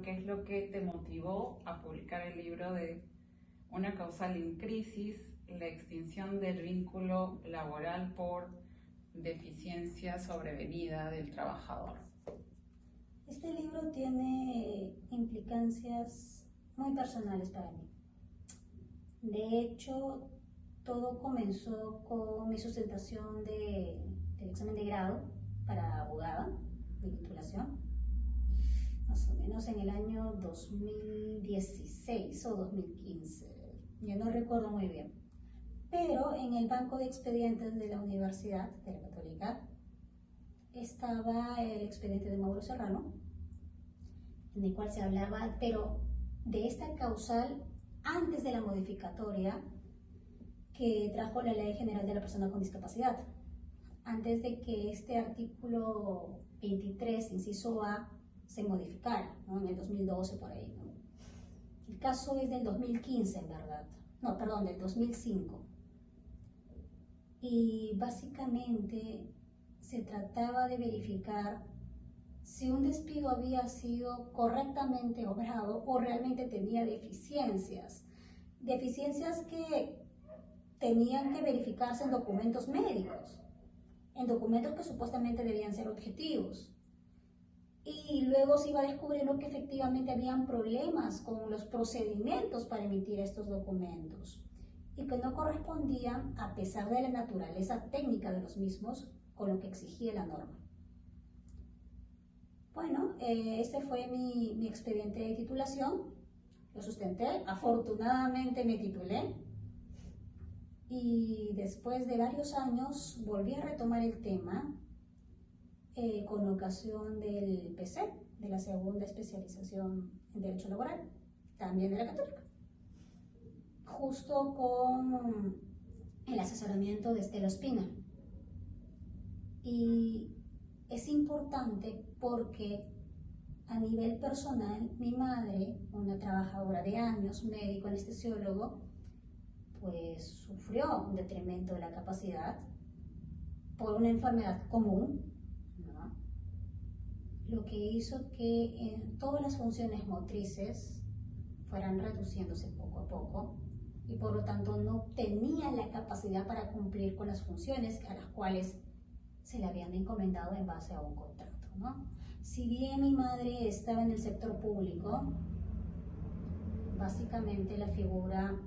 qué es lo que te motivó a publicar el libro de Una causal en crisis, la extinción del vínculo laboral por deficiencia sobrevenida del trabajador. Este libro tiene implicancias muy personales para mí. De hecho, todo comenzó con mi sustentación del examen de grado para abogada, mi titulación, más o menos en el año 2016 o 2015, yo no recuerdo muy bien. Pero en el banco de expedientes de la Universidad de la Católica estaba el expediente de Mauro Serrano, en el cual se hablaba, pero de esta causal antes de la modificatoria que trajo la Ley General de la Persona con Discapacidad, antes de que este artículo 23, inciso A, se modificara, ¿no? En el 2012 por ahí, ¿no? El caso es del 2015, en verdad. No, perdón, del 2005. Y básicamente se trataba de verificar si un despido había sido correctamente obrado o realmente tenía deficiencias que tenían que verificarse en documentos médicos, en documentos que supuestamente debían ser objetivos. Y luego se iba descubriendo que efectivamente habían problemas con los procedimientos para emitir estos documentos y que no correspondían, a pesar de la naturaleza técnica de los mismos, con lo que exigía la norma. Bueno, este fue mi expediente de titulación, lo sustenté, afortunadamente me titulé y después de varios años volví a retomar el tema con ocasión del PC, de la segunda especialización en Derecho Laboral, también de la Católica, justo con el asesoramiento de Estela Ospina. Y es importante porque a nivel personal, mi madre, una trabajadora de años, médico anestesiólogo, pues sufrió un detrimento de la capacidad por una enfermedad común, ¿no? Lo que hizo que todas las funciones motrices fueran reduciéndose poco a poco y por lo tanto no tenía la capacidad para cumplir con las funciones a las cuales se le habían encomendado en base a un contrato, ¿no? Si bien mi madre estaba en el sector público, básicamente la figura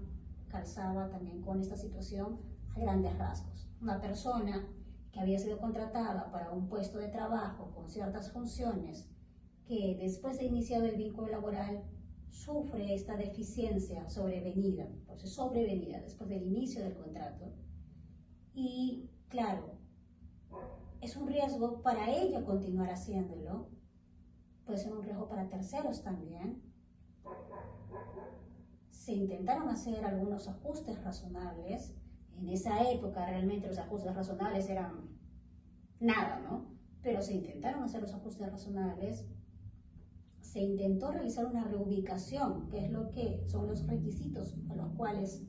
calzaba también con esta situación a grandes rasgos. Una persona que había sido contratada para un puesto de trabajo con ciertas funciones, que después de iniciado el vínculo laboral sufre esta deficiencia sobrevenida, pues es sobrevenida después del inicio del contrato. Y claro, es un riesgo para ella continuar haciéndolo, puede ser un riesgo para terceros también. Se intentaron hacer algunos ajustes razonables. En esa época realmente los ajustes razonables eran nada, ¿no? Pero se intentaron hacer los ajustes razonables. Se intentó realizar una reubicación, que es lo que son los requisitos a los cuales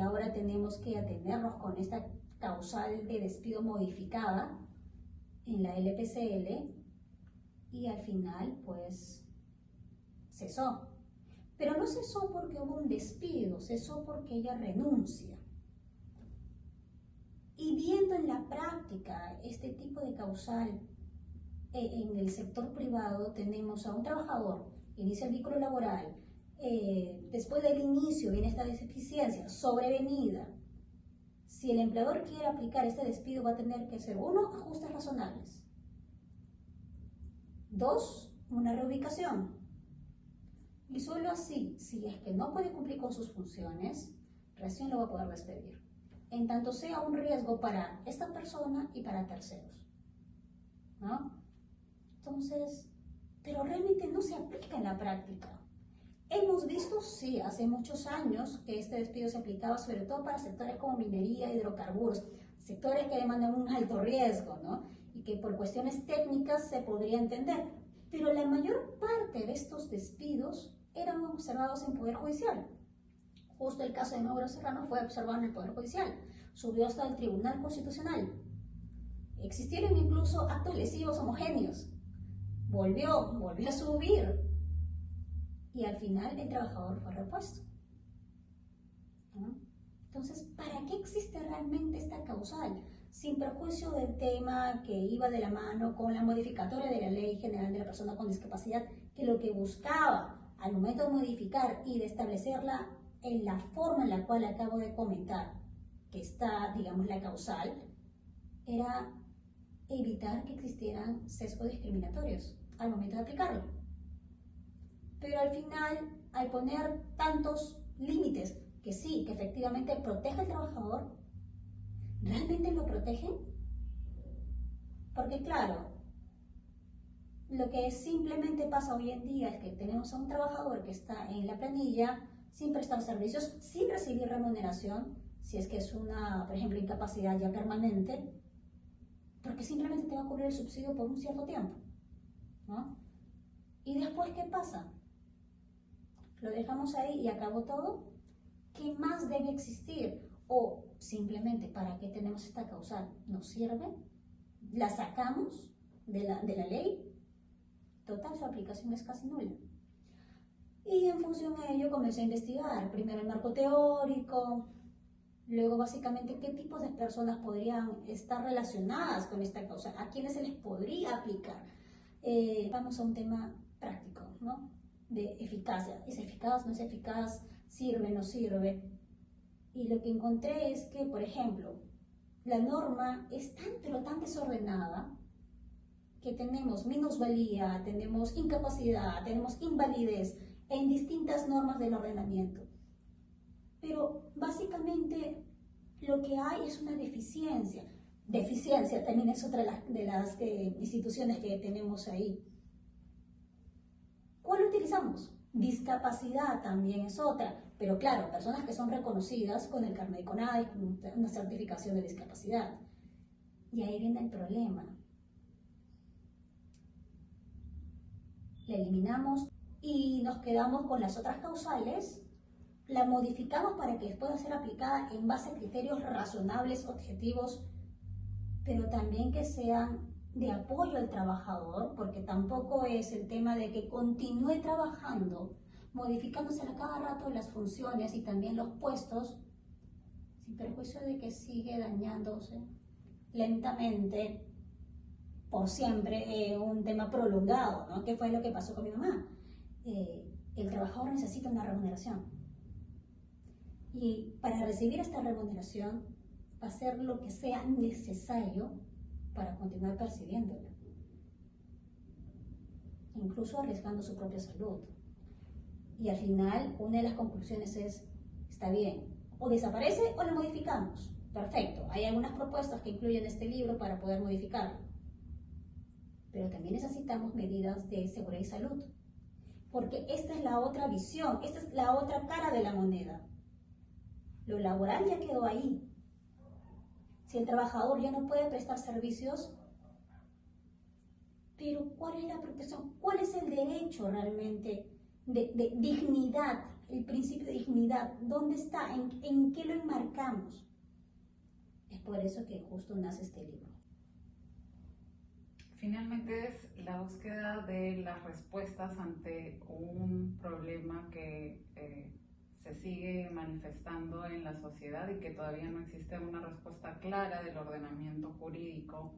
ahora tenemos que atenernos con esta causal de despido modificada en la LPCL, y al final pues cesó. Pero no cesó porque hubo un despido, cesó porque ella renuncia. Y viendo en la práctica este tipo de causal en el sector privado, tenemos a un trabajador, inicia el vínculo laboral, después del inicio viene esta deficiencia sobrevenida. Si el empleador quiere aplicar este despido va a tener que hacer 1, ajustes razonables, 2, una reubicación. Y solo así, si es que no puede cumplir con sus funciones, recién lo va a poder despedir, en tanto sea un riesgo para esta persona y para terceros, ¿no? Entonces, pero realmente no se aplica en la práctica. Hemos visto, sí, hace muchos años que este despido se aplicaba sobre todo para sectores como minería, hidrocarburos, sectores que demandan un alto riesgo, ¿no? Y que por cuestiones técnicas se podría entender. Pero la mayor parte de estos despidos eran observados en Poder Judicial. Justo el caso de Mauro Serrano fue observado en el Poder Judicial. Subió hasta el Tribunal Constitucional. Existieron incluso actos lesivos homogéneos. Volvió a subir y al final el trabajador fue repuesto, ¿no? Entonces, ¿para qué existe realmente esta causal? Sin perjuicio del tema que iba de la mano con la modificatoria de la Ley General de la Persona con Discapacidad, que lo que buscaba al momento de modificar y de establecerla en la forma en la cual acabo de comentar, que está, digamos, la causal, era evitar que existieran sesgos discriminatorios al momento de aplicarlo. Pero al final, al poner tantos límites, que sí, que efectivamente protege al trabajador, ¿realmente lo protegen? Porque claro, lo que simplemente pasa hoy en día es que tenemos a un trabajador que está en la planilla sin prestar servicios, sin recibir remuneración, si es que es una, por ejemplo, incapacidad ya permanente, porque simplemente te va a cubrir el subsidio por un cierto tiempo, ¿no? ¿Y después qué pasa? Lo dejamos ahí y acabó todo. ¿Qué más debe existir? O simplemente, ¿para qué tenemos esta causal? ¿Nos sirve? ¿La sacamos de la ley? Total, su aplicación es casi nula. Y en función de ello comencé a investigar. Primero el marco teórico, luego básicamente qué tipos de personas podrían estar relacionadas con esta causal, a quiénes se les podría aplicar. Vamos a un tema práctico, ¿no? De eficacia. ¿Es eficaz? ¿No es eficaz? ¿Sirve? ¿No sirve? Y lo que encontré es que, por ejemplo, la norma es tan pero tan desordenada que tenemos minusvalía, tenemos incapacidad, tenemos invalidez en distintas normas del ordenamiento. Pero básicamente lo que hay es una deficiencia. Deficiencia también es otra de las instituciones que tenemos ahí. ¿Cuál utilizamos? Discapacidad también es otra. Pero claro, personas que son reconocidas con el carnet de CONADE, con una certificación de discapacidad. Y ahí viene el problema. La eliminamos y nos quedamos con las otras causales, la modificamos para que pueda ser aplicada en base a criterios razonables, objetivos, pero también que sean de apoyo al trabajador, porque tampoco es el tema de que continúe trabajando, modificándose a cada rato las funciones y también los puestos, sin perjuicio de que sigue dañándose lentamente, por siempre, un tema prolongado, ¿no? ¿Qué fue lo que pasó con mi mamá? El trabajador necesita una remuneración. Y para recibir esta remuneración, va a hacer lo que sea necesario para continuar percibiéndola, incluso arriesgando su propia salud. Y al final, una de las conclusiones es, está bien, o desaparece o lo modificamos. Perfecto, hay algunas propuestas que incluyen este libro para poder modificarlo. Pero también necesitamos medidas de seguridad y salud, porque esta es la otra visión, esta es la otra cara de la moneda. Lo laboral ya quedó ahí. Si el trabajador ya no puede prestar servicios, pero ¿cuál es la protección? ¿Cuál es el derecho realmente de dignidad, el principio de dignidad? ¿Dónde está? ¿En qué lo enmarcamos? Es por eso que justo nace este libro. Finalmente es la búsqueda de las respuestas ante un problema que se sigue manifestando en la sociedad y que todavía no existe una respuesta clara del ordenamiento jurídico,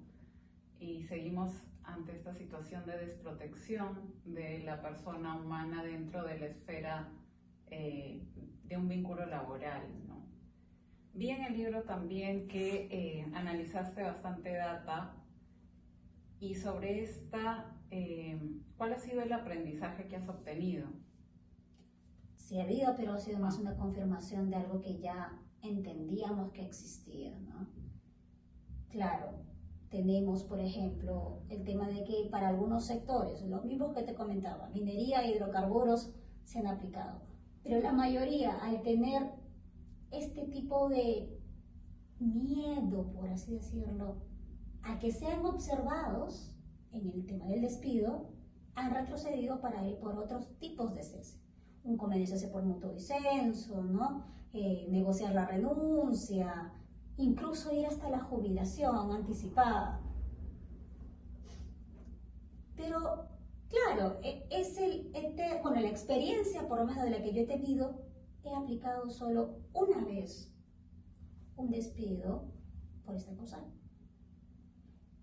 y seguimos ante esta situación de desprotección de la persona humana dentro de la esfera de un vínculo laboral, ¿no? Vi en el libro también que analizaste bastante data, y sobre esta, ¿cuál ha sido el aprendizaje que has obtenido? Sí ha habido, pero ha sido más una confirmación de algo que ya entendíamos que existía, ¿no? Claro, tenemos, por ejemplo, el tema de que para algunos sectores, los mismos que te comentaba, minería e hidrocarburos se han aplicado, pero la mayoría, al tener este tipo de miedo, por así decirlo, a que sean observados en el tema del despido, han retrocedido para ir por otros tipos de cese. Un convenio cese por mutuo disenso, ¿no? Negociar la renuncia, incluso ir hasta la jubilación anticipada. Pero, ¿qué Claro, bueno, la experiencia, por lo menos de la que yo he tenido, he aplicado solo una vez un despido por esta causal.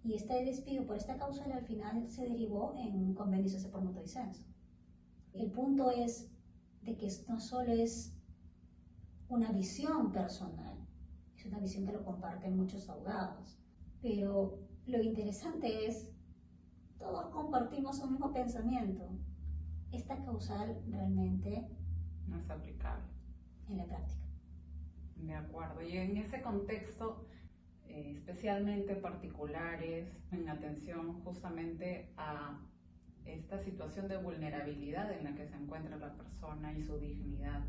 Y este despido por esta causal al final se derivó en un convenio social por mutuo disenso. El punto es de que no solo es una visión personal, es una visión que lo comparten muchos abogados, pero lo interesante es, todos compartimos un mismo pensamiento. Esta causal realmente no es aplicable en la práctica. De acuerdo. Y en ese contexto, especialmente particulares, en atención justamente a esta situación de vulnerabilidad en la que se encuentra la persona y su dignidad,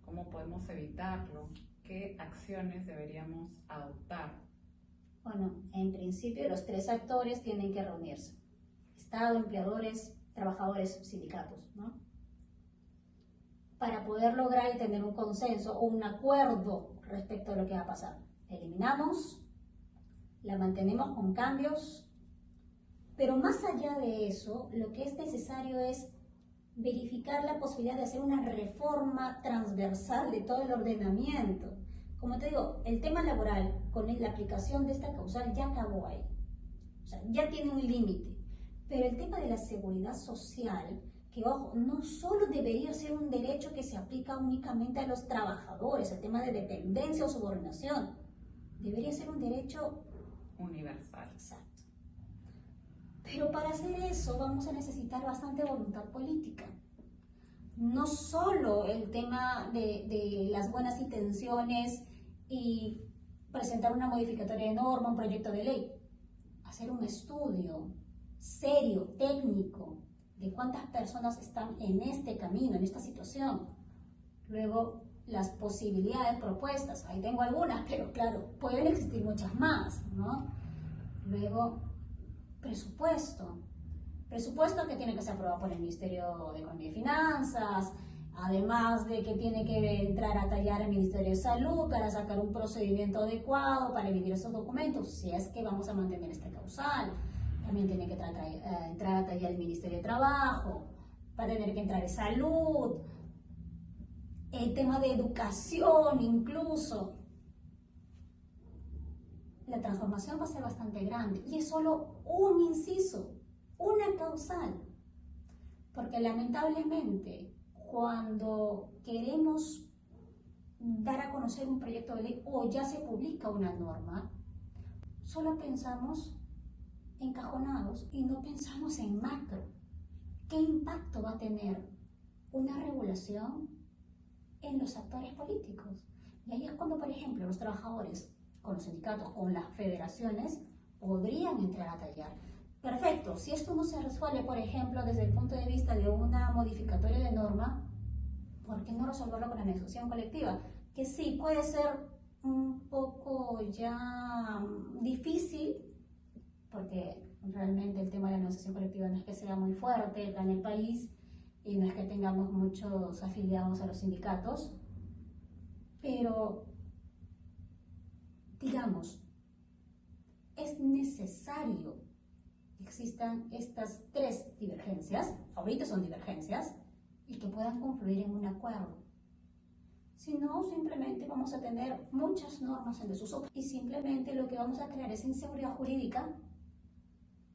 ¿cómo podemos evitarlo? ¿Qué acciones deberíamos adoptar? Bueno, en principio los tres actores tienen que reunirse: Estado, empleadores, trabajadores, sindicatos, ¿no? Para poder lograr y tener un consenso o un acuerdo respecto a lo que va a pasar. Eliminamos, la mantenemos con cambios, pero más allá de eso, lo que es necesario es verificar la posibilidad de hacer una reforma transversal de todo el ordenamiento. Como te digo, el tema laboral con la aplicación de esta causal ya acabó ahí, o sea, ya tiene un límite, pero el tema de la seguridad social, que ojo, no solo debería ser un derecho que se aplica únicamente a los trabajadores, el tema de dependencia o subordinación, debería ser un derecho universal. Exacto. Pero para hacer eso vamos a necesitar bastante voluntad política. No solo el tema de las buenas intenciones y presentar una modificatoria de norma, un proyecto de ley. Hacer un estudio serio, técnico, de cuántas personas están en este camino, en esta situación. Luego, las posibilidades propuestas. Ahí tengo algunas, pero claro, pueden existir muchas más, ¿no? Luego, presupuesto que tiene que ser aprobado por el Ministerio de Economía y Finanzas, además de que tiene que entrar a tallar el Ministerio de Salud para sacar un procedimiento adecuado para emitir esos documentos, si es que vamos a mantener esta causal. También tiene que entrar a tallar el Ministerio de Trabajo, va a tener que entrar en Salud, el tema de educación incluso. La transformación va a ser bastante grande y es solo un inciso, una causal, porque lamentablemente cuando queremos dar a conocer un proyecto de ley o ya se publica una norma, solo pensamos encajonados y no pensamos en macro. ¿Qué impacto va a tener una regulación en los actores políticos? Y ahí es cuando, por ejemplo, los trabajadores con los sindicatos, con las federaciones, podrían entrar a tallar. Perfecto, si esto no se resuelve, por ejemplo, desde el punto de vista de una modificatoria de norma, ¿por qué no resolverlo con la negociación colectiva? Que sí, puede ser un poco ya difícil, porque realmente el tema de la negociación colectiva no es que sea muy fuerte acá en el país y no es que tengamos muchos afiliados a los sindicatos, pero digamos, es necesario que existan estas tres divergencias, ahorita son divergencias, y que puedan confluir en un acuerdo. Si no, simplemente vamos a tener muchas normas en desuso y simplemente lo que vamos a crear es inseguridad jurídica,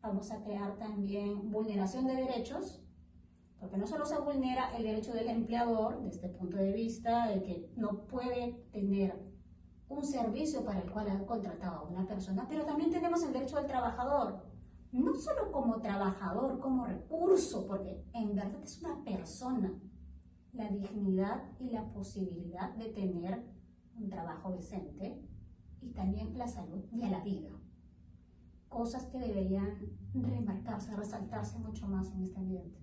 vamos a crear también vulneración de derechos, porque no solo se vulnera el derecho del empleador desde el punto de vista de que no puede tener un servicio para el cual ha contratado a una persona, pero también tenemos el derecho del trabajador, no solo como trabajador, como recurso, porque en verdad es una persona, la dignidad y la posibilidad de tener un trabajo decente y también la salud y a la vida. Cosas que deberían remarcarse, resaltarse mucho más en este ambiente.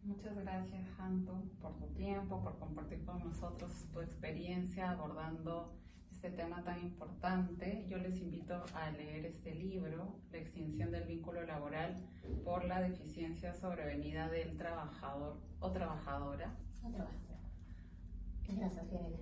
Muchas gracias, Janto, por tu tiempo, por compartir con nosotros tu experiencia abordando este tema tan importante. Yo les invito a leer este libro, La extinción del vínculo laboral por la deficiencia sobrevenida del trabajador o trabajadora. Gracias, Fiorella.